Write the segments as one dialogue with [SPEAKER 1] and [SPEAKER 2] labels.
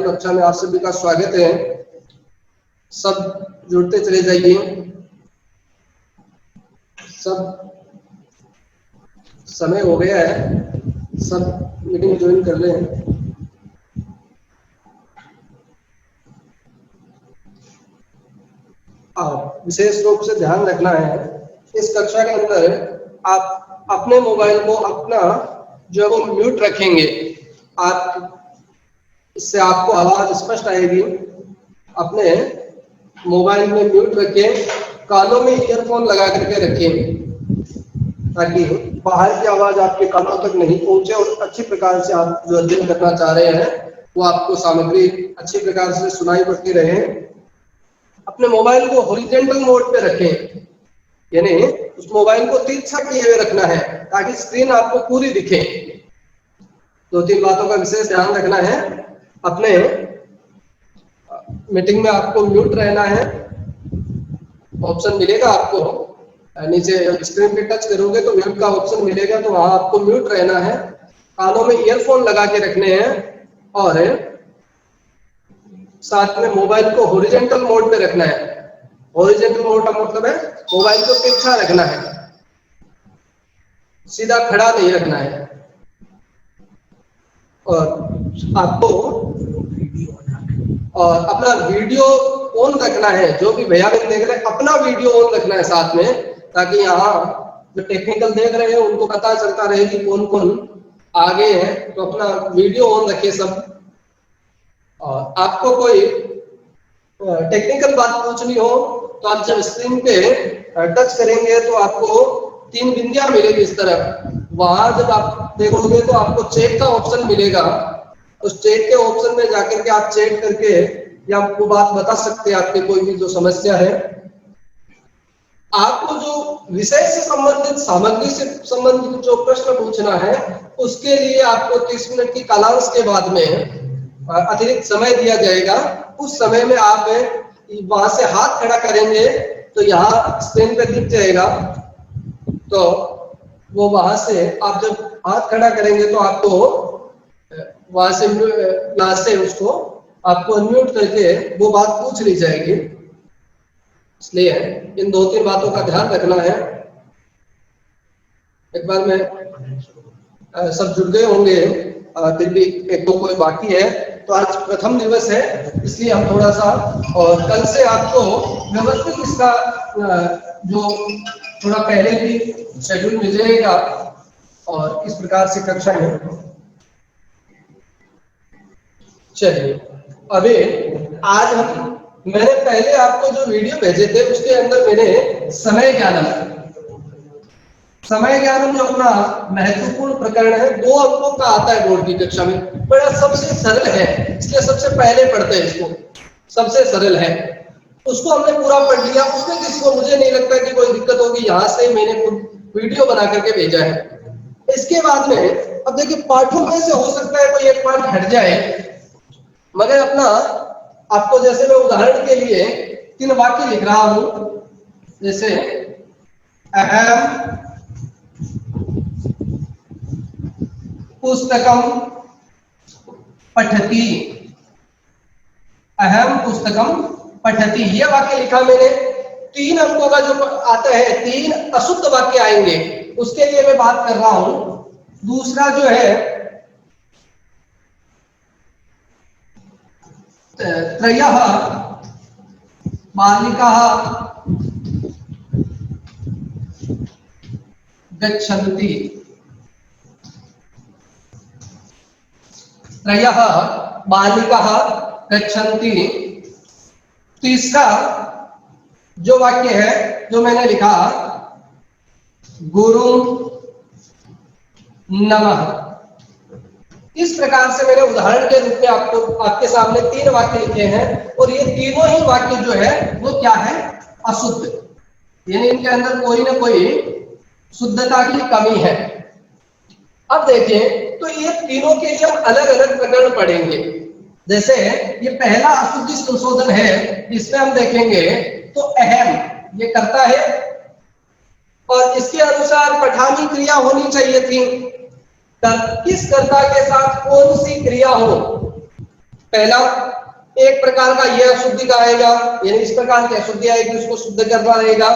[SPEAKER 1] कक्षा में आप सभी का स्वागत है। सब जुड़ते चले जाइए, सब समय हो गया है, सब मीटिंग ज्वाइन कर लें। विशेष रूप से ध्यान रखना है, इस कक्षा के अंदर आप अपने मोबाइल को अपना जो है वो म्यूट रखेंगे। आप इससे आपको आवाज स्पष्ट आएगी। अपने मोबाइल में म्यूट रखें, कानों में ईयरफोन लगा करके रखें ताकि बाहर की आवाज आपके कानों तक नहीं पहुंचे और अच्छी प्रकार से आप जो अध्ययन करना चाह रहे हैं वो आपको सामग्री अच्छी प्रकार से सुनाई पड़ती रहे। अपने मोबाइल को हॉरिजॉन्टल मोड पे रखें, यानी उस मोबाइल को तिरछा किए हुए रखना है ताकि स्क्रीन आपको पूरी दिखे। दो तीन बातों का विशेष ध्यान रखना है। अपने मीटिंग में आपको म्यूट रहना है, ऑप्शन मिलेगा आपको नीचे स्क्रीन पे टच करोगे तो म्यूट का ऑप्शन मिलेगा, तो वहां आपको म्यूट रहना है। कानों में ईयरफोन लगा के रखने हैं और साथ में मोबाइल को हॉरिजॉन्टल मोड पे रखना है। हॉरिजॉन्टल मोड का मतलब है मोबाइल को तिरछा रखना है, सीधा खड़ा नहीं रखना है। और आपको और अपना वीडियो ऑन रखना है। जो भी भैया बहन देख रहे हैं अपना वीडियो ऑन रखना है साथ में, ताकि यहाँ जो टेक्निकल देख रहे हैं उनको पता चलता रहे कि कौन कौन आगे है। तो अपना वीडियो ऑन रखिए सब। और आपको कोई टेक्निकल बात पूछनी हो तो आप जब स्क्रीन पे टच करेंगे तो आपको 3 बिंदियां मिलेगी इस तरफ। वहां जब आप देखोगे तो आपको चेक का ऑप्शन मिलेगा। उस चेक के ऑप्शन में जाकर के आप चेक करके या आपको बात बता सकते हैं, आपकी कोई भी जो समस्या है। आपको जो विषय से संबंधित सामग्री से संबंधित जो प्रश्न पूछना है उसके लिए आपको 30 मिनट की कालांश के बाद में अतिरिक्त समय दिया जाएगा। उस समय में आप वहां से हाथ खड़ा करेंगे तो यहाँ स्क्रीन पे दिख जाएगा। तो वो वहां से आप जब हाथ खड़ा करेंगे तो आपको वहां से उसको आपको अनम्यूट करके वो बात पूछ ली जाएगी। इसलिए इन 2-3 बातों का ध्यान रखना है। एक बार में सब जुड़ गए होंगे, फिर भी एक दो कोई बाकी है। तो आज प्रथम दिवस है इसलिए हम थोड़ा सा, और कल से आपको व्यवस्थित इसका जो थोड़ा पहले भी शेड्यूल मिल जाएगा और इस प्रकार से कक्षा में। चलिए अभी आज मैंने पहले आपको जो वीडियो भेजे थे उसके अंदर मैंने समय ज्ञानम जो अपना महत्वपूर्ण प्रकरण है 2 अंकों का आता है बोर्ड की कक्षा में। बड़ा सबसे सरल है इसलिए सबसे पहले पढ़ते हैं इसको, सबसे सरल है। उसको हमने पूरा पढ़ लिया। उसमें किसको मुझे नहीं लगता कि कोई दिक्कत होगी। यहाँ से मैंने वीडियो बना करके भेजा है। इसके बाद में अब देखिए पाठों में से हो सकता है कोई एक पाठ हट जाए, मगर अपना आपको जैसे मैं उदाहरण के लिए 3 वाक्य लिख रहा हूं, जैसे अहम पुस्तकम पठती, अहम पुस्तकम पठती, ये वाक्य लिखा मैंने। 3 अंकों का जो आता है 3 अशुद्ध वाक्य आएंगे, उसके लिए मैं बात कर रहा हूं। दूसरा जो है त्रयः बालिकाः गच्छन्ति, त्रयः बालिकाः गच्छन्ति। तीसरा जो वाक्य है जो मैंने लिखा गुरु नमः। इस प्रकार से मैंने उदाहरण के रूप में आपके सामने 3 वाक्य लिखे हैं और ये तीनों ही वाक्य जो है वो क्या है, अशुद्ध, यानी इनके अंदर कोई ना कोई शुद्धता की कमी है। अब देखें तो ये तीनों के लिए हम अलग अलग प्रकरण पढ़ेंगे। जैसे ये पहला अशुद्धि संशोधन है, इसमें हम देखेंगे तो अहम ये करता है और इसके अनुसार पठानी क्रिया होनी चाहिए थी। किस कर्ता के साथ कौन सी क्रिया हो, पहला एक प्रकार का यह अशुद्धि का आएगा, यानी इस प्रकार की अशुद्धि आएगी, उसको शुद्ध करना रहेगा।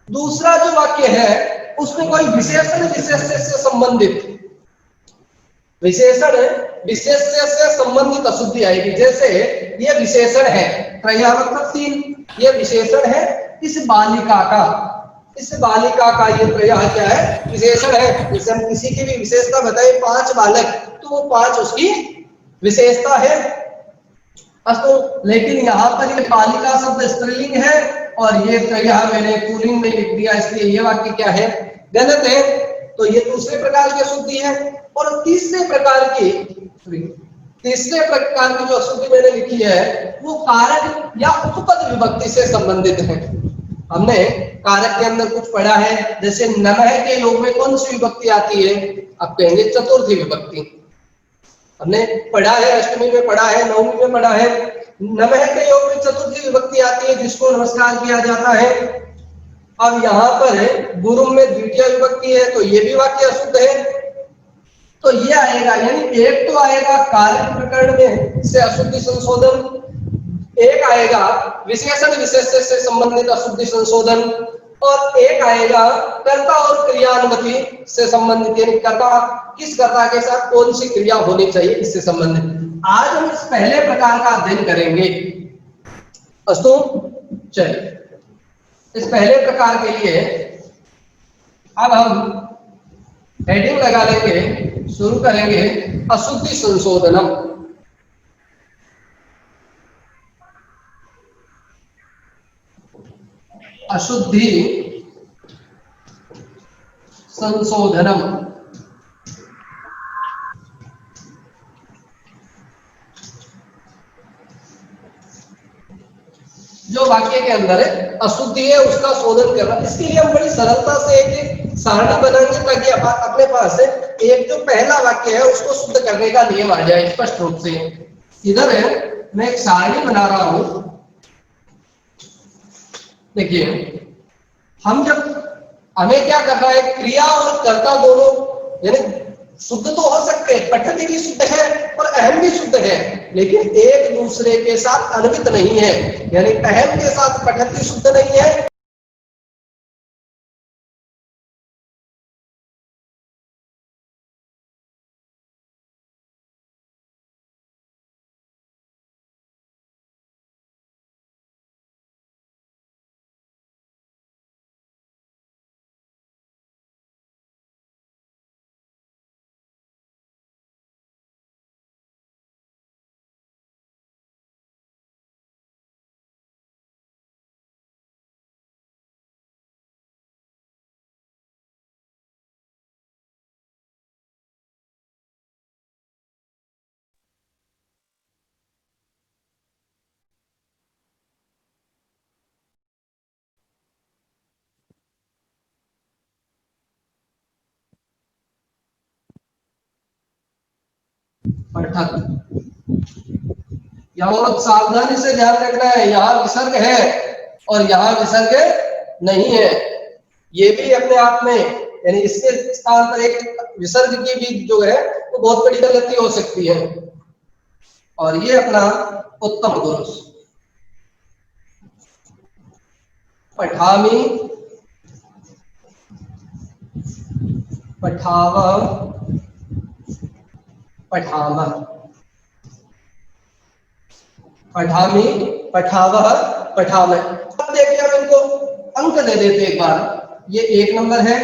[SPEAKER 1] दूसरा जो वाक्य है उसमें कोई विशेषण विशेष्य से संबंधित, विशेषण विशेष्य से संबंधित अशुद्धि आएगी। जैसे ये विशेषण है, त्रयः मतलब 3, ये विशेषण है इस बालिका का, इस बालिका का ये त्रयः क्या है, विशेषण है। जैसे हम किसी की भी विशेषता बताए 5 बालक, तो वो 5 उसकी विशेषता है। अस्तु, लेकिन यहाँ पर ये बालिका शब्द स्त्रीलिंग है और ये त्रयः मैंने पुल्लिंग में लिख दिया, इसलिए ये वाक्य क्या है, गलत है। तो ये दूसरे प्रकार की अशुद्धि है। और तीसरे प्रकार की जो अशुद्धि मैंने लिखी है वो कारक या उपपद विभक्ति से संबंधित है। हमने कारक के अंदर कुछ पढ़ा है, जैसे नमः के योग में कौन सी विभक्ति आती है, आप कहेंगे चतुर्थी विभक्ति। हमने पढ़ा है, अष्टमी में पढ़ा है, नवमी में पढ़ा है, नमः के योग में चतुर्थी विभक्ति आती है जिसको नमस्कार किया जाता है। अब यहाँ पर गुरु में द्वितीय विभक्ति है, तो ये भी वाक्य अशुद्ध है। तो ये आएगा, यानी एक तो आएगा कारक प्रकरण में से अशुद्धि संशोधन, एक आएगा विशेषण विशेष्य से संबंधित अशुद्धि संशोधन, और एक आएगा कर्ता और क्रियानुमति से संबंधित, यानी कर्ता किस कर्ता के साथ कौन सी क्रिया होनी चाहिए इससे संबंधित। आज हम इस पहले प्रकार का अध्ययन करेंगे। अस्तु, चलिए इस पहले प्रकार के लिए अब हम हेडिंग लगा लेंगे, शुरू करेंगे अशुद्धि संशोधनम। अशुद्धि संशोधनम। जो वाक्य के अंदर है अशुद्धि है उसका शोधन करना। इसके लिए हम बड़ी सरलता से एक सारणी बनाएंगे ताकि अपने पास एक जो पहला वाक्य है उसको शुद्ध करने का नियम आ जाए स्पष्ट रूप से। इधर है, मैं एक सारणी बना रहा हूं। देखिए, हम जब हमें क्या करना है, क्रिया और कर्ता दोनों यानी शुद्ध तो हो सकते हैं, पठती भी शुद्ध है और अहम भी शुद्ध है, लेकिन एक दूसरे के साथ अन्वित नहीं है, यानी अहम के साथ पठती शुद्ध नहीं है। यहाँ बहुत सावधानी से ध्यान रखना है, यहाँ विसर्ग है और यहाँ विसर्ग नहीं है। ये भी अपने आप में, यानी इसके स्थान पर एक विसर्ग की भी जो है वो बहुत बड़ी गलती हो सकती है। और ये अपना उत्तम पुरुष, पठामी, पठाव, पठाम, पठामी, पठावह, पठाम। अब देखिए, हम इनको अंक दे देते एक बार। ये 1 नंबर है,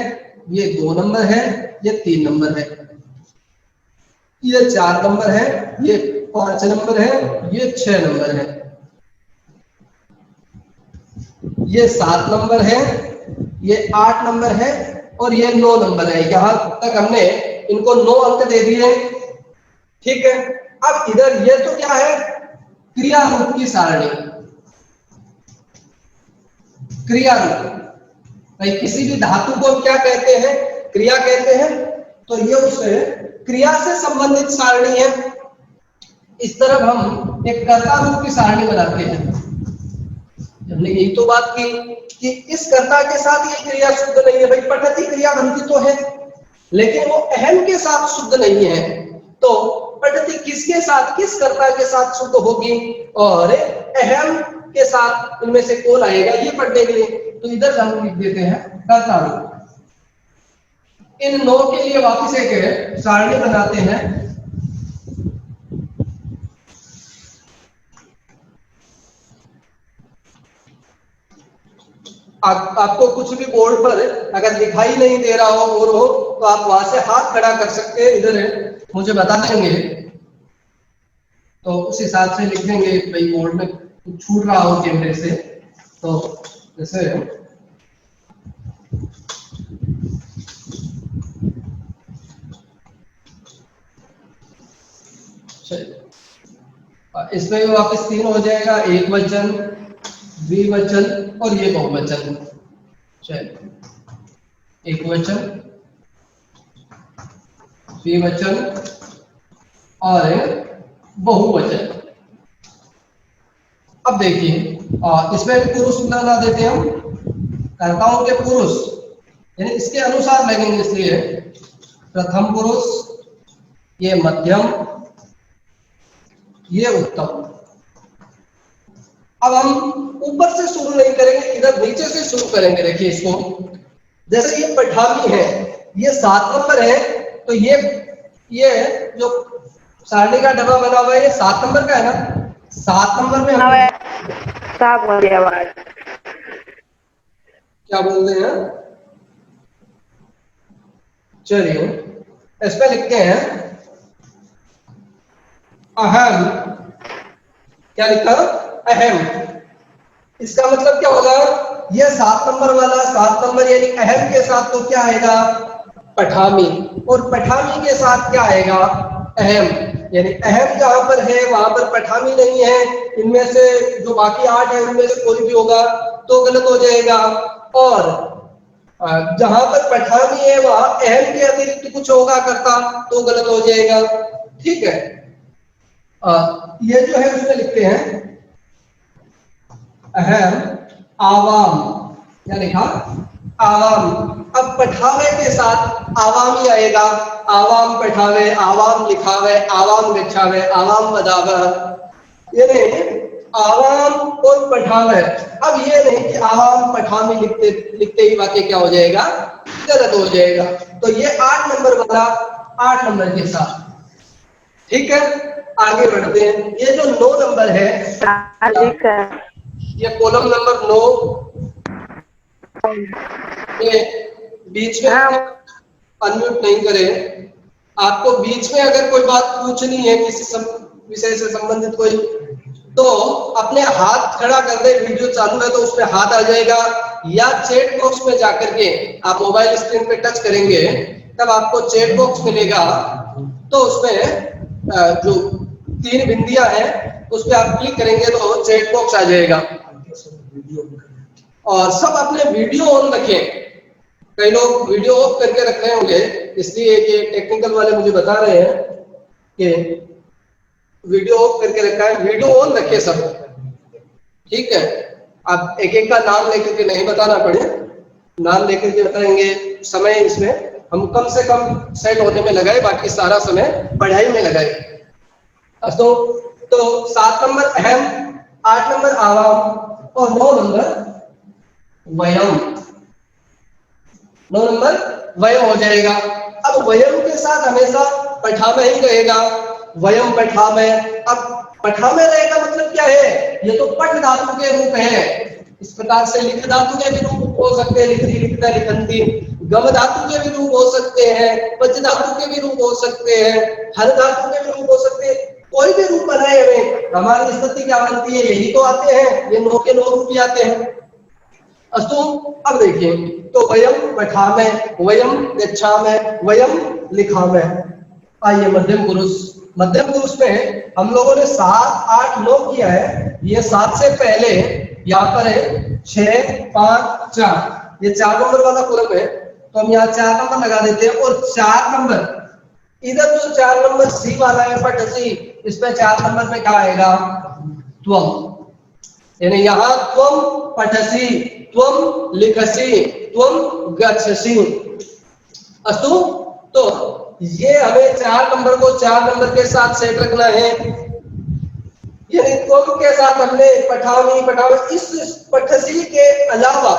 [SPEAKER 1] ये 2 नंबर है, ये 3 नंबर है, ये 4 नंबर है, ये 5 नंबर है, ये 6 नंबर है, ये 7 नंबर है, ये 8 नंबर है और ये 9 नंबर है। यहां तक हमने इनको 9 अंक दे दिए। ठीक है, अब इधर ये तो क्या है, क्रिया रूप की सारणी। क्रिया रूप, भाई किसी भी धातु को हम क्या कहते हैं, क्रिया कहते हैं, तो ये उस क्रिया से संबंधित सारणी है। इस तरफ हम एक कर्ता रूप की सारणी बनाते हैं। हमने यही तो बात की कि इस कर्ता के साथ ये क्रिया शुद्ध नहीं है। भाई पठती क्रिया बनती तो है, लेकिन वो अहम के साथ शुद्ध नहीं है। तो पठति किसके साथ, किस कर्ता के साथ शुद्ध होगी, और अहम के साथ इनमें से कौन आएगा ये पढ़ने के लिए। तो इधर हम लिख देते हैं कर्ता। इन 9 के लिए वापस एक सारणी बनाते हैं। आपको कुछ भी बोर्ड पर अगर दिखाई नहीं दे रहा हो और हो तो आप वहां से हाथ खड़ा कर सकते हैं, इधर मुझे बता देंगे तो उस हिसाब से लिख देंगे। भाई बोर्ड में कुछ छूट रहा हो कैमरे से, तो जैसे इसमें भी वापस 3 हो जाएगा, एक वचन, द्विवचन और ये बहुवचन। चलिए, एक वचन, द्विवचन और बहुवचन। अब देखिए इसमें भी पुरुष ना देते हैं हम, कर्ताओं के पुरुष यानी इसके अनुसार लगेंगे, इसलिए प्रथम पुरुष, ये मध्यम, ये उत्तम। अब हम ऊपर से शुरू नहीं करेंगे, इधर नीचे से शुरू करेंगे। देखिए इसको, जैसे ये पठामी है, ये 7 नंबर है, तो ये जो सारणी का डब्बा बना हुआ है ये 7 नंबर का है ना। 7 नंबर में हम क्या बोल रहे हैं, चलिए इस पे लिखते हैं अहम। क्या लिखा, अहम। इसका मतलब क्या होगा, ये 7 नंबर वाला 7 नंबर यानी अहम के साथ तो क्या आएगा, पठामी, और पठामी के साथ क्या आएगा, अहम। यानी अहम जहां पर है वहां पर पठामी नहीं है। इनमें से जो बाकी 8 है उनमें से कोई भी होगा तो गलत हो जाएगा, और जहां पर पठामी है वहां अहम के अतिरिक्त कुछ होगा करता तो गलत हो जाएगा। ठीक है, ये जो है उसमें लिखते हैं अहम, आवाम। क्या लिखा, आवाम। अब पठावे के साथ आवाम ही आएगा, आवाम पठावे, आवाम लिखावे, आवाम बिछावे, आवाम बदावे, यानी आवाम और पठावे। अब ये नहीं कि आवाम पठामी लिखते ही वाक्य क्या हो जाएगा, गलत हो जाएगा। तो ये 8 नंबर वाला 8 नंबर के साथ। ठीक है, आगे बढ़ते हैं। ये जो 9 नंबर है, ये कॉलम नंबर 9, ये बीच में अनम्यूट नहीं करें। आपको बीच में अगर कोई बात पूछनी है किसी विषय से संबंधित कोई, तो अपने हाथ खड़ा कर दे। वीडियो चालू है तो उसमें हाथ आ जाएगा, या चैट बॉक्स में जाकर के आप मोबाइल स्क्रीन पे टच करेंगे तब आपको चैट बॉक्स मिलेगा, तो उसमें जो 3 बिंदियां हैं उस पर आप क्लिक करेंगे तो चैट बॉक्स आ जाएगा। और सब अपने वीडियो ऑन रखें। कई लोग वीडियो ऑफ करके रख रहे होंगे, इसलिए ये टेक्निकल वाले मुझे बता रहे हैं कि वीडियो ऑफ करके रखा है, वीडियो ऑन रखे सब। ठीक है, आप एक एक का नाम लेकर के नहीं बताना पड़े, नाम लेकर के बताएंगे। समय इसमें हम कम से कम सेट होने में लगाए, बाकी सारा समय पढ़ाई में लगाए। तो 7 नंबर अहम, 8 नंबर आवाम और 9 नंबर वयम। 9 नंबर वयम हो जाएगा। अब वयम के साथ हमेशा पठामे ही रहेगा, वयम पठामे। अब पठामे रहेगा मतलब क्या है, ये तो पठ धातु के रूप है। इस प्रकार से लिख धातु के भी रूप हो सकते हैं, लिखती, लिखता, लिखंती। गम धातु के भी रूप हो सकते हैं, पच धातु के भी रूप हो सकते हैं, हर धातु के भी रूप हो सकते हैं। कोई भी रूप बनाए हमें, हमारी स्थिति क्या बनती है, यही तो आते हैं, ये 9 के 9 रूप ही आते हैं। अस्तु, अब देखिए, तो वयम पठामे, वयम गच्छामे, वयम लिखामे। आइए मध्यम पुरुष। मध्यम पुरुष में हम लोगों ने 7, 8, 9 किया है। ये 7 से पहले यहाँ पर है 6, 5, 4, ये 4 नंबर वाला कॉलम है, तो हम यहाँ 4 नंबर लगा देते हैं। और 4 नंबर इधर जो 4 नंबर सी वाला है पठसी, इसमें 4 नंबर में क्या आएगा, त्वम। यानी यहाँ त्वम पठसी, त्वम लिखसी, त्वम गच्छसी। अस्तु, तो ये हमें 4 नंबर को 4 नंबर के साथ सेट रखना है, यानी तुम के साथ हमने पठानी पठानी इस पठसी के अलावा,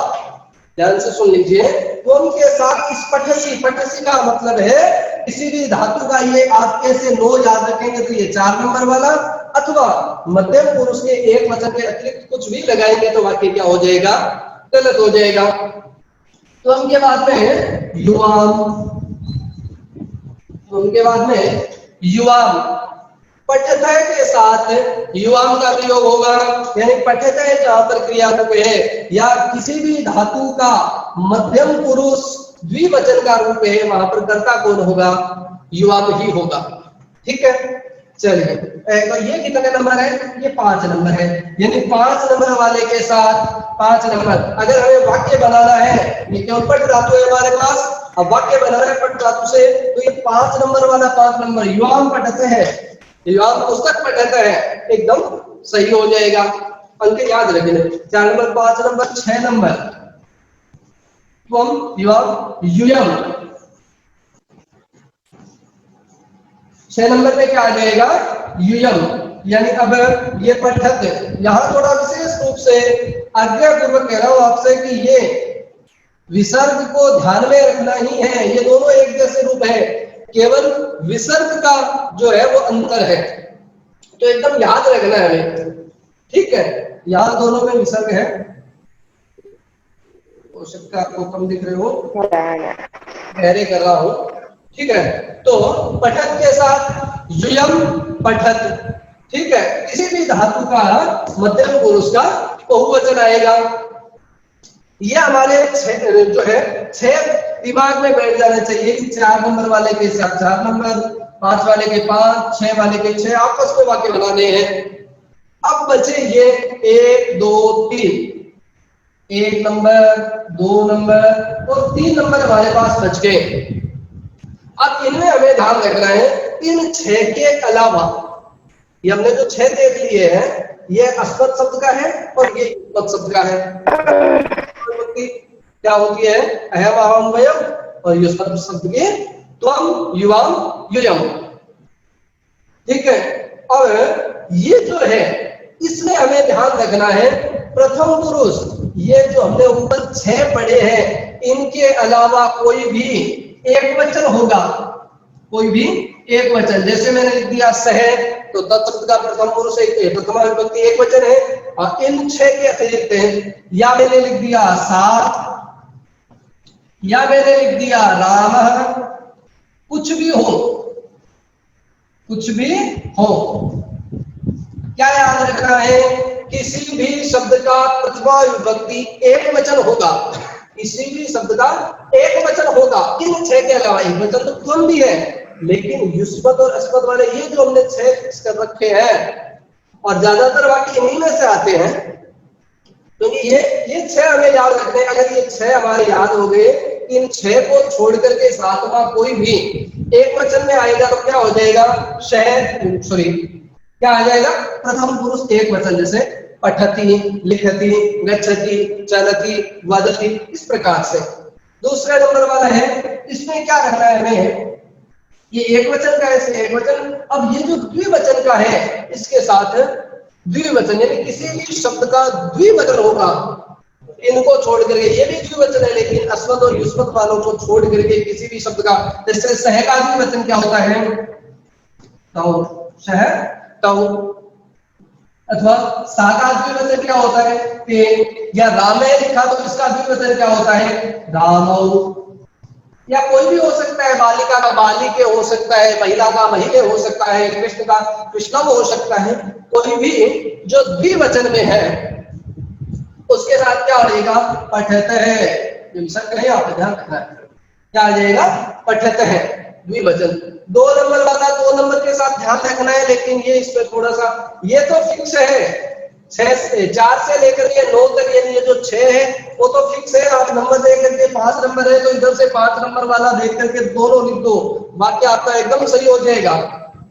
[SPEAKER 1] ध्यान से सुन लीजिए, तुम के साथ इस पठसी, पठसी का मतलब है किसी भी धातु का, ये आप कैसे नो याद रखेंगे तो ये 4 नंबर वाला, अथवा मध्यम पुरुष के एक वचन के अतिरिक्त कुछ भी लगाएंगे तो वाक्य क्या हो जाएगा, गलत हो जाएगा। तो हम के बाद में है युवाम, तो उनके बाद में युवाम, पठतः के साथ युवाम का प्रयोग होगा, यानी पठतः जहां पर क्रिया रूप है या किसी भी धातु का मध्यम पुरुष द्विवचन का रूप है, वहां पर कर्ता कौन होगा, युवाम ही होगा। ठीक है, चलिए तो ये कितने नंबर है, ये 5 नंबर है, यानी 5 नंबर वाले के साथ 5 नंबर। अगर हमें वाक्य बनाना है, ये केवल पठ धातु है हमारे पास, अब वाक्य बनाना है पठ धातु से, तो ये 5 नंबर वाला 5 नंबर युवाम पठते हैं, युवाम पुस्तक पठते हैं, एकदम सही हो जाएगा। अंक याद रखना, 4 नंबर 5 नंबर 6 नंबर तुम युवाम युयम, 6 नंबर पे क्या आ जाएगा, युयम, यानी अब ये पठक, यहां थोड़ा विशेष रूप से आज्ञापूर्वक कह रहा हूं आपसे कि ये विसर्ग को ध्यान में रखना ही है, ये दोनों एक जैसे रूप है, केवल विसर्ग का जो है वो अंतर है, तो एकदम याद रखना है हमें। ठीक है, यहां दोनों में विसर्ग है, हो सकता है आपको कम दिख रहे हो, गहरे कर रहा हूं। ठीक है, तो पठत के साथ युयम पठत, ठीक है, किसी भी धातु का मध्यम पुरुष का बहुवचन आएगा। ये हमारे जो है 6 दिमाग में बैठ जाना चाहिए कि 4 नंबर वाले के साथ 4 नंबर, 5 वाले के 5, 6 वाले के 6, आपस में वाक्य बनाने हैं। अब बचे ये 1 2 3, 1 नंबर, 2 नंबर और 3 नंबर हमारे पास बच गए। अब इनमें हमें ध्यान रखना है, इन 6 के अलावा, ये हमने जो 6 देख लिए हैं, ये अस्मत् शब्द का है और ये युष्मत् शब्द का है। क्या होती है, अहम अहम वयम, और युष्मत् शब्द के त्वम युवाम युयम। ठीक है, और ये जो है इसमें हमें ध्यान रखना है, प्रथम पुरुष, ये जो हमने ऊपर 6 पढ़े हैं, इनके अलावा कोई भी एक वचन होगा, कोई भी एक वचन, जैसे मैंने लिख दिया सह, तो तत्शब्द का प्रथम पुरुष प्रथमा विभक्ति एक वचन है, और इन 6 के अतिरिक्त है, या मैंने लिख दिया सात, या मैंने लिख दिया राम, कुछ भी हो, कुछ भी हो, क्या याद रखना है, किसी भी शब्द का प्रथमा विभक्ति एक वचन होगा, किसी भी शब्द का एक वचन होगा, इन 6 के अलावा। एक वचन तो तुम भी है, लेकिन युष्मत् और अस्मत् वाले ये जो हमने 6 फिक्स कर रखे हैं, और ज्यादातर वाक्य इन्हीं में से आते हैं, तो ये 6 हमें याद रखने। अगर ये 6 हमारे याद हो गए, इन 6 को छोड़ करके सातवां कोई भी एक वचन में आएगा तो क्या हो जाएगा, क्या आ जाएगा, प्रथम पुरुष एक वचन, जैसे पठति, लिखति, गच्छति, चलति, वदति, इस प्रकार से। दूसरा नंबर वाला है, इसमें क्या रखना है हमें, ये एक वचन का है, एक वचन। अब ये जो द्विवचन का है, इसके साथ द्विवचन, यानी किसी भी शब्द का द्विवचन होगा, इनको छोड़ करके, ये भी द्विवचन है, लेकिन अस्मत् और युष्मत् वालों को छोड़ करके किसी भी शब्द का, जैसे सह का द्विवचन क्या होता है, तौ, सह तौ, अथवा सा का द्विवचन क्या होता है, ते, या रामे लिखा तो इसका द्विवचन क्या होता है, रामौ, या कोई भी हो सकता है, बालिका का बालिके हो सकता है, महिला का महिले हो सकता है, कृष्ण का कृष्णम हो सकता है, कोई भी जो द्विवचन में है उसके साथ क्या हो जाएगा, पठत है, आप ध्यान रखना है, क्या आ जाएगा, पठत है, द्विवचन। 2 नंबर वाला 2 नंबर के साथ ध्यान रखना है, लेकिन ये इस पे थोड़ा सा, ये तो फिक्स है, 4 से लेकर के 9 तक, यानी ये जो 6 है वो तो फिक्स है। आप नंबर देख करके 5 नंबर है तो इधर से 5 नंबर वाला देख करके दोनों लिख दो, वाक्य आपका एकदम सही हो जाएगा।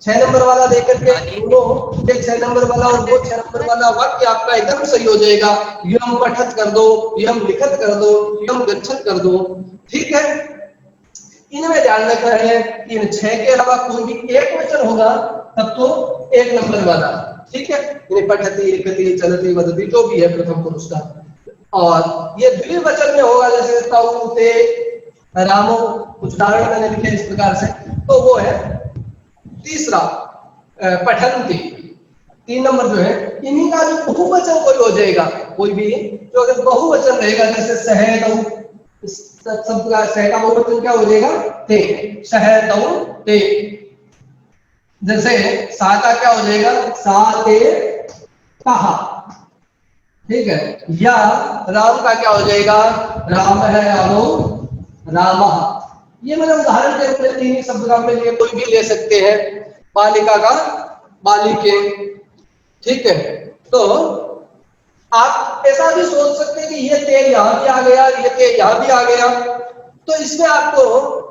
[SPEAKER 1] 6 नंबर वाला देख करके दोनों, 6 नंबर वाला और वो 6 नंबर वाला, वाक्य आपका एकदम सही हो जाएगा। यम पठत कर दो, यम लिखत कर दो, यम गच्छत कर दो। ठीक है, इनमें ध्यान रखना है कि इन 6 के अलावा कोई भी एक वचन होगा तब तो 1 नंबर वाला, ठीक है। यानी पठति, लिखति, चलति, वदति जो भी है प्रथम पुरुष का। और ये द्विवचन में होगा जैसे तौ, ते, रामो, कुछ उदाहरण मैंने लिखे इस प्रकार से, तो वो है तीसरा पठन्ति। 3 नंबर जो है इन्हीं का जो बहुवचन कोई हो जाएगा, कोई भी जो अगर बहुवचन रहेगा जैसे सहदौ, शब्द का सह का बहुवचन क्या हो जाएगा? ते, सहदौ ते। जैसे सा का क्या हो जाएगा? सा ते कहा, ठीक है। या राम का क्या हो जाएगा? राम है रामो रामः। ये मैंने उदाहरण के रूप में 3 शब्द का में लिए, कोई भी ले सकते हैं। बालिका का बालिके, ठीक है। तो आप ऐसा भी सोच सकते हैं कि ये ते यहाँ भी आ गया, ये ते यहाँ भी आ गया, तो इसमें आपको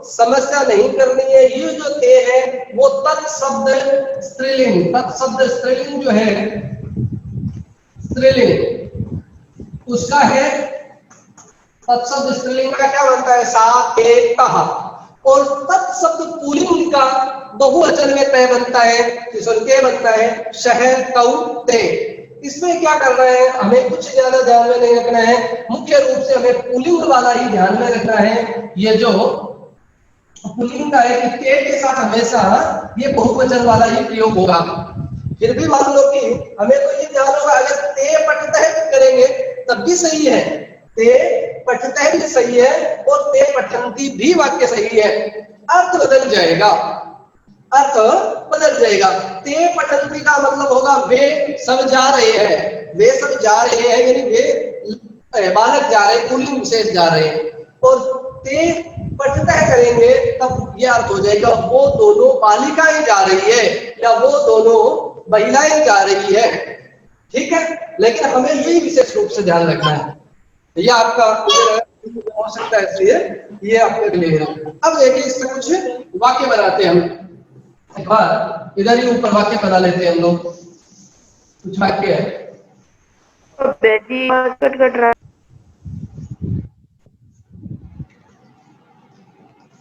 [SPEAKER 1] समस्या नहीं करनी है। ये जो ते है वो तत्शब्द स्त्रीलिंग, तत्शब्द स्त्रीलिंग जो है स्त्रीलिंग उसका है, तत्शब्द स्त्रीलिंग का क्या बनता है? सा ते कहा। और तत्शब्द पुल्लिंग का बहुवचन में तय बनता है, के बनता है शहर तौ ते। इसमें क्या कर रहे हैं, हमें कुछ ज्यादा ध्यान में नहीं रखना है, मुख्य रूप से हमें पुल्लिंग वाला ही ध्यान में रखना है। ये जो पुल्लिंग का है कि ते के साथ हमेशा ये बहुवचन वाला ही प्रयोग होगा। फिर भी मान लो कि हमें तो ये ध्यान होगा अगर ते पठतः करेंगे तब भी सही है, ते पठतः भी सही है और ते पठन्ति भी वाक्य सही है, अर्थ बदल जाएगा, अर्थ बदल जाएगा। ते पठन्ति का मतलब होगा वे सब जा रहे हैं, वे सब जा रहे हैं, यानी वे बालक जा रहे हैं, पुल्लिंग विशेष जा रहे हैं। और ते पठतः करेंगे तब यह अर्थ हो जाएगा वो दोनों बालिकाएं जा रही है या वो दोनों महिलाएं जा रही है, ठीक है। लेकिन हमें यही विशेष रूप से ध्यान रखना है, ये आपका हो सकता है, इसलिए ये आपके लिए है। अब देखिए इससे कुछ वाक्य बनाते हैं हम, एक बार इधर ही ऊपर वाक्य बना लेते हैं हम लोग। कुछ वाक्य है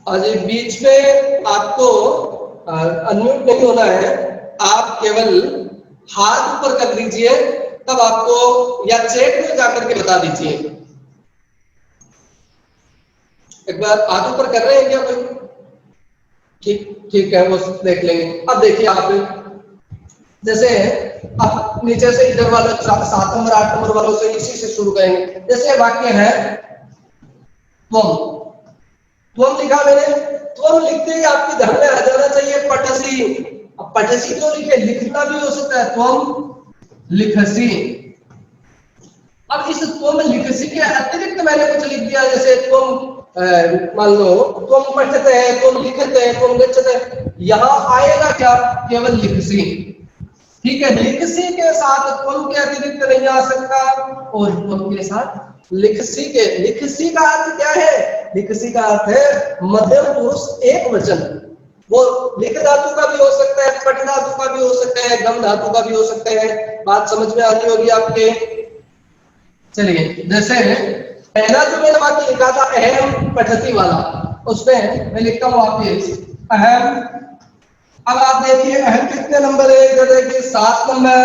[SPEAKER 1] अजय, बीच में आपको अनम्यूट नहीं होना है, आप केवल हाथ ऊपर कर दीजिए, तब आपको या चैट में जाकर के बता दीजिए। एक बार हाथ ऊपर कर रहे हैं क्या कोई? ठीक ठीक है, वो देख लेंगे। अब देखिए आप जैसे आप नीचे से इधर वाला 7 नंबर 8 नंबर वालों से इसी से शुरू करेंगे। जैसे वाक्य है त्वम, त्वम लिखा मैंने, त्वम लिखते ही आपके ध्यान में आ जाना चाहिए पठसी। अब पठसी क्यों लिखे, लिखना भी हो सकता है, त्वम लिखसी। अब इस त्वम लिखसी के अतिरिक्त मैंने कुछ लिख दिया, जैसे त्वम मान लो त्वम पठते हैं, त्वम लिखते हैं, त्वम गच्छते, यहां आएगा क्या? केवल लिखसी, ठीक है। लिखसी के साथ त्वम के अतिरिक्त नहीं आ सकता, और त्वम के साथ लिखसी के। लिखसी का अर्थ क्या है? लिखसी का अर्थ है मध्यम पुरुष एक वचन। वो लिख धातु का भी हो सकता है, पठ धातु का भी हो सकता है, गम धातु का भी हो सकता है। बात समझ में आती होगी आपके। चलिए, जैसे पहला जो मैंने वाक्य लिखा था अहम पठती वाला, उसमें मैं लिखता हूँ वाक्य अहम। अब आप देखिए अहम कितने नंबर है, इधर देखिए 7 नंबर।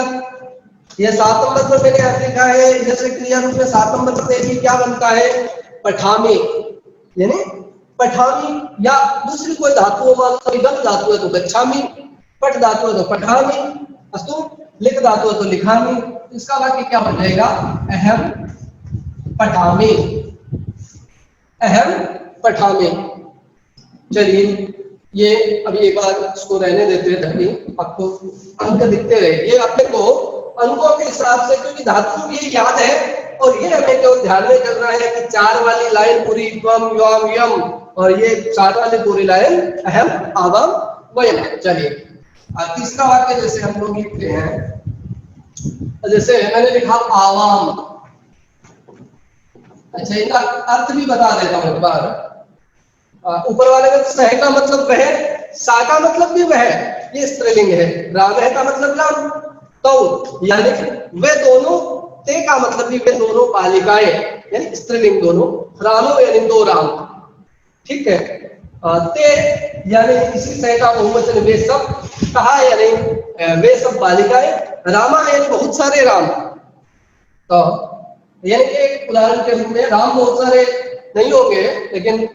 [SPEAKER 1] ये 7 नंबर पर मैंने यहाँ लिखा है, जैसे क्रिया रूप में 7 नंबर पर देखिए क्या बनता है? पठामी, यानी पठामी। या दूसरी कोई धातु मान लो गम धातु है तो गच्छामी, पठ धातु है तो पठामी, अस्तु लिख धातु है तो लिखामी। इसका वाक्य क्या बन जाएगा? अहम पठामी, अहम पठामी। चलिए ये अभी एक बार इसको रहने देते हैं ताकि आपको अंक दिखते रहे। ये अपने को अंकों के हिसाब से, क्योंकि धातु भी याद है, और ये हमें केवल ध्यान में करना है कि 4 वाली लाइन पूरी त्वम यम यम, और ये 4 वाली पूरी लाइन अहम आवाम वयम। चलिए तीसरा वाक्य जैसे हम लोग लिखते हैं, जैसे मैंने लिखा आवाम। अच्छा, इनका अर्थ भी बता देता हूं एक बार। ऊपर वाले में सह का मतलब वह, सा का मतलब भी वह, ये स्त्रीलिंग है। राम है का मतलब राम, तो यानी वे दोनों, ते का मतलब भी वे दोनों बालिकाएं, यानी स्त्रीलिंग दोनों, रामो यानी दो राम, ठीक है। ते यानी इसी तरह का बहुवचन वे सब, कहा यानी वे सब बालिकाएं, रामा यानी बहुत सारे राम। तो यानी कि एक उदाहरण के रूप में राम बहुत सारे नहीं होंगे, लेकिन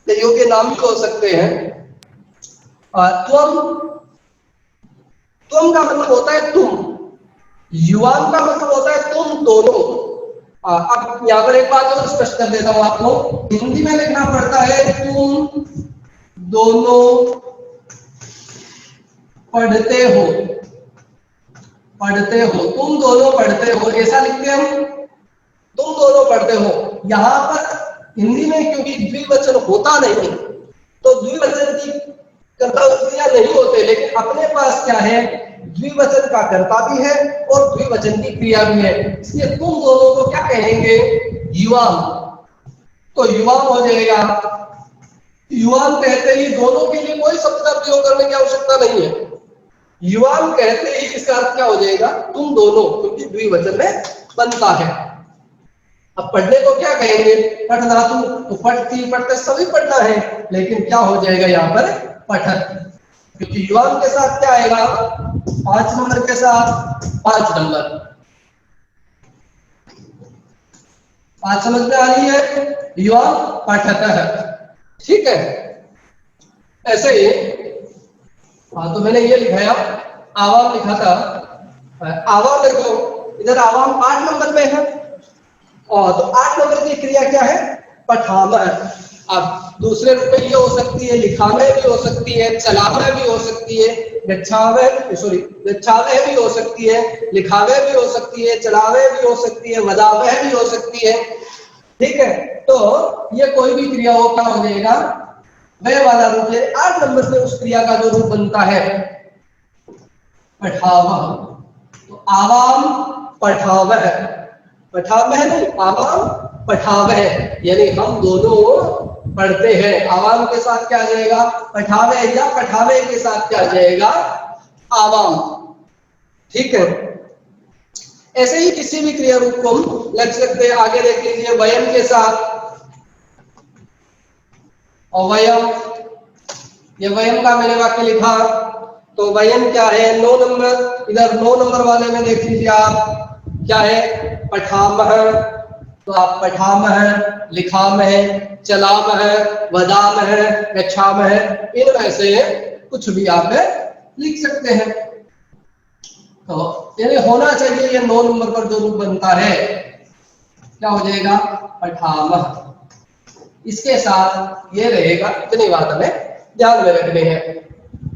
[SPEAKER 1] कईयों के नाम भी हो सकते हैं। त्वम, त्वम का मतलब होता है तुम, युवान का मतलब होता है तुम दोनों। अब यहाँ पर एक बात और स्पष्ट कर देता हूं आपको, हिंदी में लिखना पड़ता है तुम दोनों पढ़ते हो, पढ़ते हो, तुम दोनों पढ़ते हो, ऐसा लिखते हैं हम, तुम दोनों पढ़ते हो। यहां पर हिंदी में क्योंकि द्विवचन होता नहीं, तो द्विवचन की कर्ता क्रिया नहीं होते, लेकिन अपने पास क्या है, द्विवचन का कर्ता भी है और द्विवचन की क्रिया भी है, इसलिए तुम दोनों को क्या कहेंगे, युवाम। तो युवाम हो जाएगा। युवाम कहते ही दोनों के लिए कोई शब्द का प्रयोग करने की आवश्यकता नहीं है, युवाम कहते ही इसका अर्थ क्या हो जाएगा, तुम दोनों, क्योंकि द्विवचन में बनता है। अब पढ़ने को क्या कहेंगे, पढ़ना, तो पढ़ती पढ़ते सभी पढ़ना है, लेकिन क्या हो जाएगा यहाँ पर, पठन, क्योंकि युवाम के साथ क्या आएगा, 5 नंबर के साथ 5 नंबर। 5 समझ में आ रही है, युवाम पठक है, ठीक है। ऐसे ही हाँ, तो मैंने ये लिखाया, आवाम लिखा था, आवाम देखो इधर आवाम 8 नंबर में है, और तो 8 नंबर की क्रिया क्या है, पठामह। अब दूसरे रूप में ये हो सकती है, लिखामह भी हो सकती है, चलामह भी हो सकती है, गच्छावह, सॉरी गच्छावह भी हो सकती है, लिखावह भी हो सकती है, चलावह भी हो सकती है, वदावह भी हो सकती है, ठीक है। तो ये कोई भी क्रिया हो, क्या हो जाएगा, वह वाला रूप है। 8 नंबर से उस क्रिया का जो रूप बनता है पठावह, तो आवाम पठावह, पठावह नहीं, आवाम पठावह, यानी हम दोनों पढ़ते हैं। आवाम के साथ क्या आ जाएगा, पठावह, या पठावे के साथ क्या आ जाएगा, आवाम, ठीक है। ऐसे ही किसी भी क्रिया रूप को हम लग सकते हैं। आगे देख लीजिए, वयम के साथ, और वयम, ये वयम का मैंने वाक्य लिखा, तो वयम क्या है, 9 नंबर, इधर 9 नंबर वाले में देख लीजिए आप, क्या है, पठामह, तो आप पठामह, लिखामह, चलामह, वदामह, गच्छामह, इनमें से कुछ भी आप लिख सकते हैं। तो यानी होना चाहिए, ये 9 नंबर पर जो रूप बनता है क्या हो जाएगा, पठामह। इसके साथ ये रहेगा, इतनी बात हमें ध्यान में रखनी है।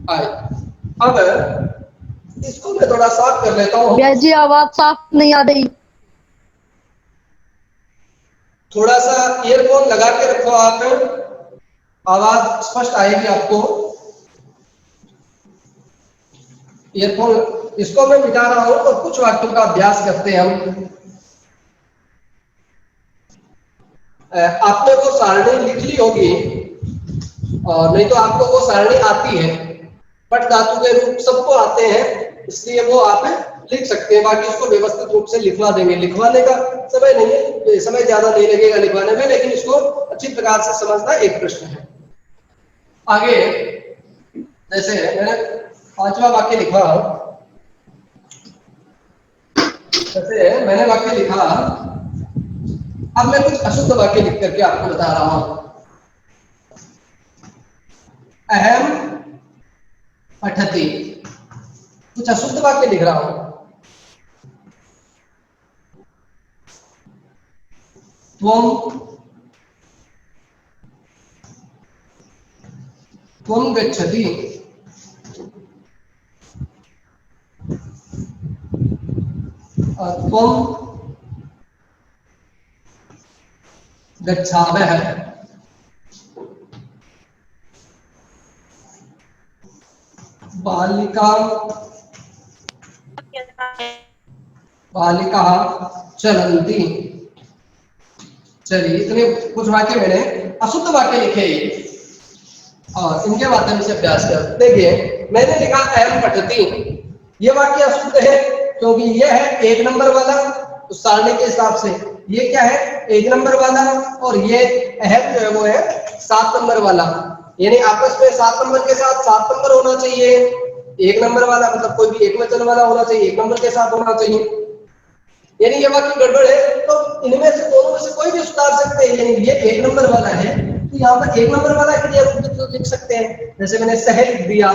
[SPEAKER 1] आए अब इसको मैं थोड़ा साफ कर लेता हूँ।
[SPEAKER 2] जी आवाज साफ नहीं आ रही,
[SPEAKER 1] थोड़ा सा ईयरफोन लगा के रखो आप, आवाज स्पष्ट आएगी आपको। ईयरफोन इसको मैं मिटा रहा हूं, और कुछ वाक्यों का अभ्यास करते हैं हम। आपने वो सारणी लिख ली होगी, और नहीं तो आपको वो सारणी आती है, पट धातु के रूप सबको आते हैं, इसलिए वो आप लिख सकते हैं। बाकी उसको व्यवस्थित रूप से लिखवा देंगे, लिखवाने का समय नहीं है, समय ज्यादा नहीं लगेगा लिखवाने में, लेकिन इसको अच्छी प्रकार से समझना एक प्रश्न है। आगे जैसे मैंने 5वां वाक्य लिखा, जैसे मैंने वाक्य लिखा, अब मैं कुछ अशुद्ध वाक्य लिख करके आपको बता रहा हूं। अहम पठति, कुछ अशुद्ध वाक्य लिख रहा हूं। त्वं गच्छति, त्वं गच्छावः, बालिका बालिका चलन्ति। चलिए, इतने कुछ वाक्य मैंने अशुद्ध वाक्य लिखे, और इनके माध्यम से अभ्यास कर। देखिए मैंने लिखा अहम पठति, ये वाक्य अशुद्ध है क्योंकि ये है 1 नंबर वाला, तो सारणी के हिसाब से ये क्या है, 1 नंबर वाला, और ये अहम जो है वो है 7 नंबर वाला। यानी आपस में 7 नंबर के साथ 7 नंबर होना चाहिए, 1 नंबर वाला मतलब कोई भी एक वचन वाला होना चाहिए, 1 नंबर के साथ होना चाहिए। यानी ये वाक्य गड़बड़ है तो इनमें से दोनों में से कोई भी सुधार सकते हैं। यानी ये 1 नंबर वाला है तो यहाँ पर 1 नंबर वाला क्रिया रूप लिख सकते हैं, जैसे मैंने सह लिख दिया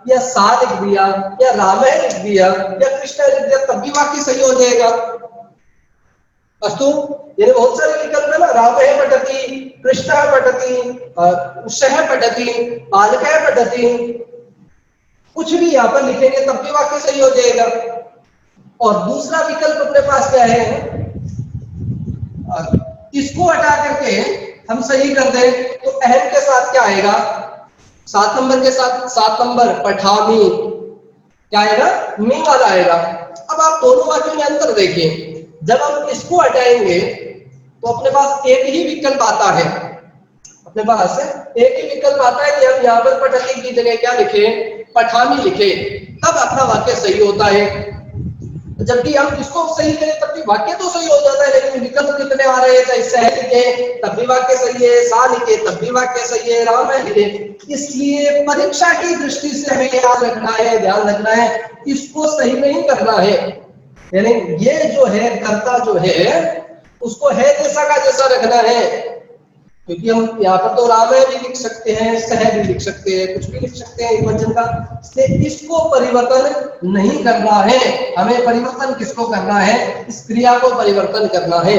[SPEAKER 1] या सा लिख दिया या राम लिख दिया या कृष्ण लिख दिया, तब भी वाक्य सही हो जाएगा। अस्तु, यानी बहुत सारे विकल्प है ना, राम पठति, कृष्ण पठति, उषः पठति, बालक पठति, कुछ भी यहाँ पर लिखेंगे तब भी वाक्य सही हो जाएगा। और दूसरा विकल्प अपने पास क्या है, इसको हटा करके हम सही कर दें तो अहम के साथ क्या आएगा, 7 नंबर के साथ 7 नंबर पठामी क्या आएगा, मी वाला आएगा। अब आप दोनों वाक्यों में अंतर देखिए, जब हम इसको हटाएंगे तो अपने पास एक ही विकल्प आता है, अपने पास एक ही विकल्प आता है कि हम यहाँ पर पठती की जगह क्या लिखे, पठामी लिखे, तब अपना वाक्य सही होता है। जबकि हम इसको सही करें तब भी वाक्य तो सही हो जाता है, लेकिन विकल्प कितने आ रहे हैं, चाहे सह लिखे तब भी वाक्य सही है, सा लिखे तब भी वाक्य सही है, राम लिखे। इसलिए परीक्षा की दृष्टि से हमें याद रखना है, ध्यान रखना है, इसको सही नहीं करना है। यानी ये जो है कर्ता जो है उसको है जैसा का जैसा रखना है, क्योंकि हम यहाँ पर तो राम भी लिख सकते हैं, सह भी लिख सकते हैं, कुछ भी लिख सकते हैं एक वचन का, इसलिए इसको परिवर्तन नहीं करना है। हमें परिवर्तन किसको करना है, इस क्रिया को परिवर्तन करना है।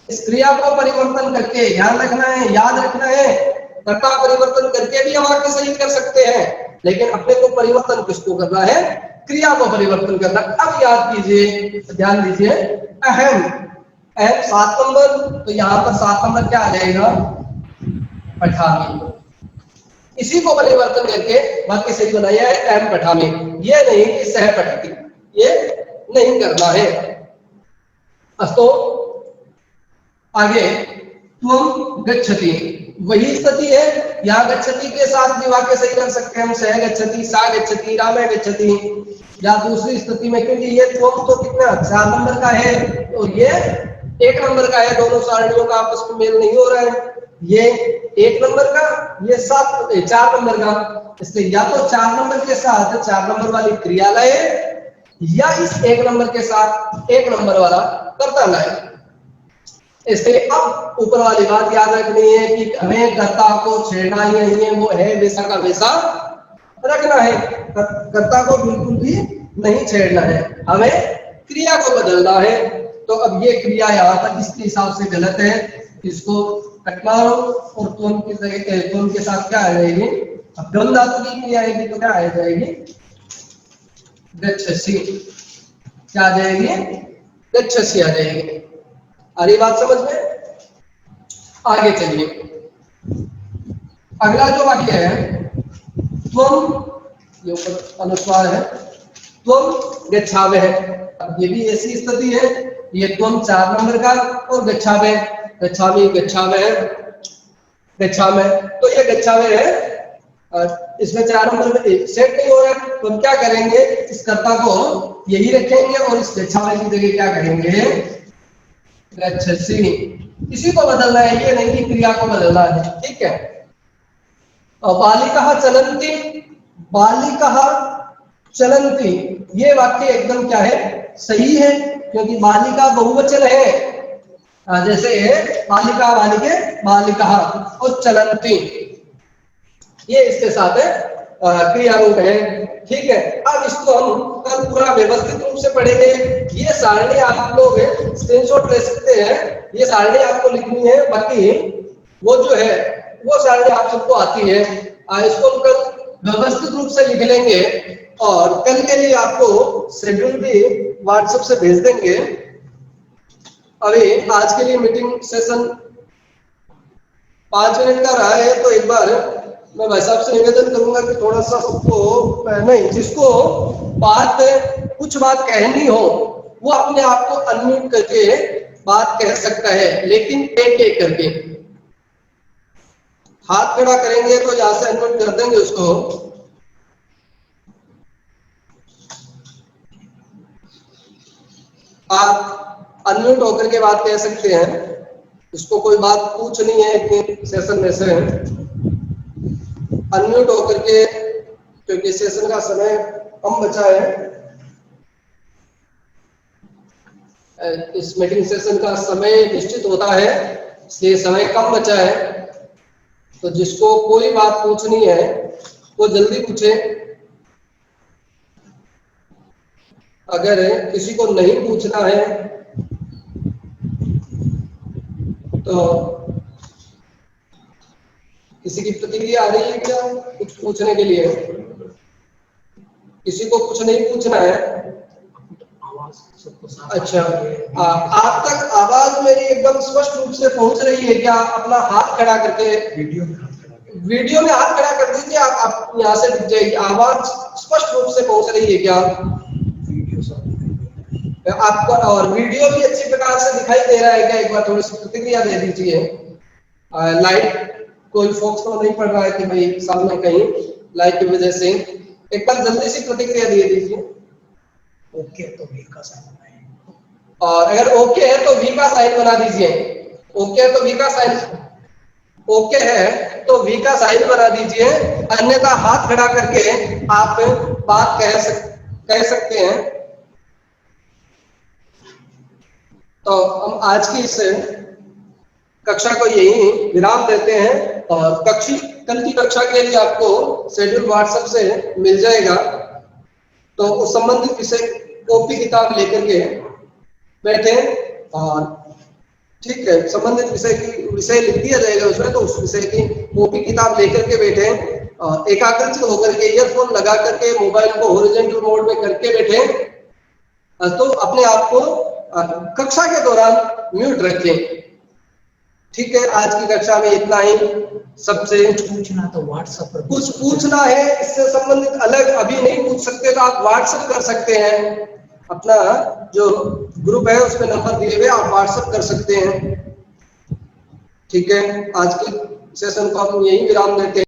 [SPEAKER 1] इस क्रिया को परिवर्तन करके ध्यान रखना है, याद रखना है, कर्ता परिवर्तन करके भी हम वाक्य सही कर सकते हैं, लेकिन अपने को परिवर्तन किसको करना है, क्रिया को परिवर्तन करना। अब याद कीजिए, ध्यान दीजिए, अहम 7 नंबर, तो यहाँ पर 7 नंबर क्या आ जाएगा, पठामी। इसी को परिवर्तन करके वाक्य सही बनाया है, अहम पठामी, ये नहीं कि सह पठती, ये नहीं करना है। अस्तो आगे त्वम गच्छति, वही स्थिति है, यहाँ गच्छति के साथ भी वाक्य सही कर सकते हैं हम, सह गच्छति, सा गच्छति, राम गच्छति, या दूसरी स्थिति में, क्योंकि ये त्वम तो कितना 4 नंबर का है तो ये 1 नंबर का है, दोनों सारणियों का आपस में मेल नहीं हो रहा है, ये 1 नंबर का, ये 4 नंबर का, इसलिए या तो 4 नंबर के साथ 4 नंबर वाली क्रिया लाए या इस 1 नंबर के साथ 1 नंबर वाला कर्ता लाए। इसलिए अब ऊपर वाली बात याद रखनी है कि हमें कर्ता को छेड़ना ही नहीं है, वो है वैसा का वैसा रखना है, कर्ता को बिल्कुल भी नहीं छेड़ना है, हमें क्रिया को बदलना है। तो अब ये क्रिया यहाँ पर इसके हिसाब से गलत है, इसको कटना हो और तुम के साथ क्या आ जाएगी, अब गम धातु की क्रिया आएगी तो क्या आ जाएगी, गच्छसि, क्या आ जाएगी, गच्छसि आ जाएगी। आ रही बात समझ में? आगे चलिए, अगला जो वाक्य है, त्वम, ये ऊपर अनुस्वार है, त्वम गच्छावः, ये भी ऐसी स्थिति है, ये त्वम 4 नंबर का और गच्छावः, गच्छामि, गच्छावः, गच्छामः, तो ये गच्छावः है, इसमें 4 नंबर में सेट नहीं हो रहा है, तो हम क्या करेंगे, इस कर्ता को यही रखेंगे और इस गच्छावः की जगह क्या करेंगे, गच्छसि, इसी को बदलना है, ये नहीं कि क्रिया को बदलना है, ठीक है। बालिकाः चलन्ति, बालिकाः चलन्ति, ये वाक्य एकदम क्या है, सही है, क्योंकि बालिका बहुवचन है, जैसे बालिका, बालिके, बालिकाः और चलन्ति, ये इसके साथ क्रिया रूप है, ठीक है। अब इसको हम कल पूरा व्यवस्थित रूप से पढ़ेंगे। ये सारणी आप लोग स्क्रीनशॉट ले सकते हैं, ये सारणी आपको लिखनी है, बाकी वो जो है वो सारणी आप सबको आती है, इसको हम कल व्यवस्थित रूप से लिख लेंगे और कल के लिए आपको शेड्यूल भी व्हाट्सएप से भेज देंगे। अभी आज के लिए मीटिंग सेशन 5 मिनट का रहा है, तो एक बार मैं भाई साहब से निवेदन करूंगा कि थोड़ा सा सबको, नहीं, जिसको कुछ बात कहनी हो वो अपने आप को अनम्यूट करके बात कह सकता है, लेकिन एक एक करके हाथ खड़ा करेंगे तो जहां से अनम्यूट कर देंगे उसको, आप अनम्यूट होकर के बात कह सकते हैं, इसको कोई बात पूछनी है इतने सेशन में से, अनम्यूट होकर के, क्योंकि सेशन का समय कम बचा है, इस मीटिंग सेशन का समय निश्चित होता है, इसलिए समय कम बचा है। तो जिसको कोई बात पूछनी है वो जल्दी पूछे। अगर किसी को नहीं पूछना है तो किसी की प्रतिक्रिया आ रही है क्या कुछ पूछने के लिए? किसी को कुछ नहीं पूछना है? अच्छा, आप तक आवाज मेरी एकदम स्पष्ट रूप से पहुंच रही है क्या? अपना हाथ खड़ा करके वीडियो में हाथ खड़ा कर दीजिए, आप यहाँ से दिख जाएगी। आवाज स्पष्ट रूप से पहुंच रही है क्या आपको? और वीडियो भी अच्छी प्रकार से दिखाई दे रहा है क्या? एक बार थोड़ी सी प्रतिक्रिया दे दीजिए। लाइट कोई फोकस तो नहीं पड़ रहा है कि भाई सामने कहीं लाइट की वजह से? एक बार जल्दी से प्रतिक्रिया दे दीजिए।
[SPEAKER 3] ओके तो वी का साइन बनाइए,
[SPEAKER 1] और अगर ओके है तो वी का साइन बना दीजिए। ओके है तो वी का साइन, ओके है तो वी का साइन बना दीजिए, अन्यथा हाथ खड़ा करके आप बात कह सकते हैं। तो हम आज की इस कक्षा को यही विराम देते हैं, और कल की कक्षा के लिए आपको शेड्यूल व्हाट्सएप से मिल जाएगा। तो उस संबंधित विषय कॉपी किताब लेकर के बैठे, और ठीक है, संबंधित विषय लिख दिया जाएगा उसमें, तो उस विषय की कॉपी किताब लेकर के बैठे, एकाग्रचित होकर के ईयरफोन लगा करके मोबाइल को हॉरिजॉन्टल मोड में करके बैठे, तो अपने आप को कक्षा के दौरान म्यूट रखें। ठीक है, आज की कक्षा में इतना ही। सबसे
[SPEAKER 3] पूछना तो व्हाट्सएप पर
[SPEAKER 1] कुछ पूछना है इससे संबंधित अलग अभी नहीं पूछ सकते तो आप व्हाट्सएप कर सकते हैं। अपना जो ग्रुप है उसमें नंबर दिए हुए, आप व्हाट्सएप कर सकते हैं। ठीक है, आज के सेशन को हम यही विराम देते हैं।